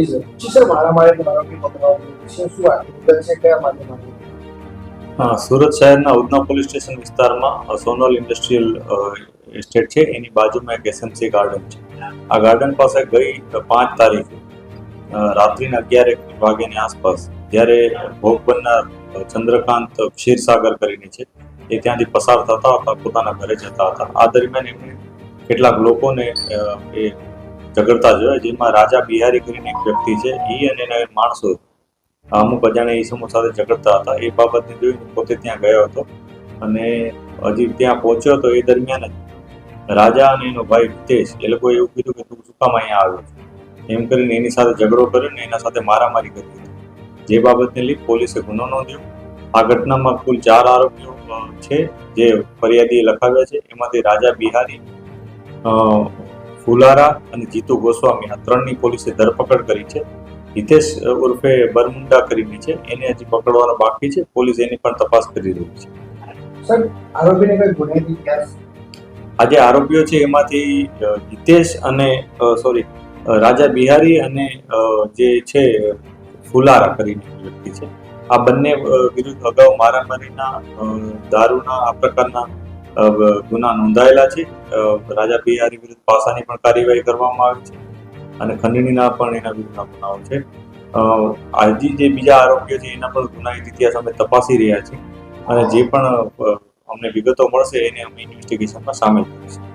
જી sir મારામારી આરોપી પકડવામાં વિશે શું આત્મહત્યા છે કયા માધ્યમથી? સુરત શહેરના ઉધના પોલીસ સ્ટેશન વિસ્તારમાં સોનલ ઇન્ડસ્ટ્રીયલ એસ્ટેટ છે, એની બાજુમાં એક એસએમસી ગાર્ડન છે. આ ગાર્ડન પાસે ગઈ 5 તારીખે રાત્રિના 11 વાગ્યાની આસપાસ જ્યારે ભોગ બનનાર ચંદ્રકાંત ક્ષીરસાગર કરીને છે એ ત્યાંથી પસાર થતા હતા, પોતાના ઘરે જતા હતા. આ દરમિયાન એમણે કેટલાક લોકોને એ ઝઘડતા જોયા, જેમાં રાજા બિહારી કરીને એક વ્યક્તિ છે, એ અને એના માણસો અમુક અજાણ્યા ઈસમો સાથે ઝઘડતા હતા. એ બાબતને જોઈને પોતે ત્યાં ગયો હતો અને હજી ત્યાં પહોંચ્યો તો એ દરમિયાન જ રાજા અને એનો ભાઈ હિતેશ એ લોકોએ એવું કીધું કે તું શું કામ અહીંયા આવ્યો છે, એમ કરીને એની સાથે ઝઘડો કર્યો ને એના સાથે મારામારી કરી હતી. જે બાબતને લઈ પોલીસે ગુનો નોંધ્યો. આ ઘટનામાં કુલ 4 આરોપીઓ છે જે ફરિયાદીએ લખાવ્યા છે. એમાંથી રાજા બિહારી, ફુલારા અને જીતુ ગોસ્વામી આ 3ની પોલીસે ધરપકડ કરી છે. હિતેશ ઉર્ફે બરમુંડા કરીને છે, એને હજી પકડવાનો બાકી છે. પોલીસ એની પણ તપાસ કરી રહી છે. સર, આરોપીને કોઈ ગુનાહિત ઇતિહાસ? આજે આરોપીઓ છે એમાંથી હિતેશ અને રાજા બિહારી અને જે છે ફુલારા કરીને વ્યક્તિ છે, આ બંને વિરુદ્ધ અગાઉ મારામારીના, દારૂના આ પ્રકારના ગુના નોંધાયેલા છે. રાજા બિહારી વિરુદ્ધ પાસાની પણ કાર્યવાહી કરવામાં આવી છે અને ખંડણીના પણ એના વિરુદ્ધના ગુનાઓ છે. હજી જે બીજા આરોપીઓ છે એના પણ ગુનાહિત ઇતિહાસ અમે તપાસી રહ્યા છીએ અને જે પણ અમને વિગતો મળશે એને અમે ઇન્વેસ્ટિગેશનમાં સામેલ કરીશું.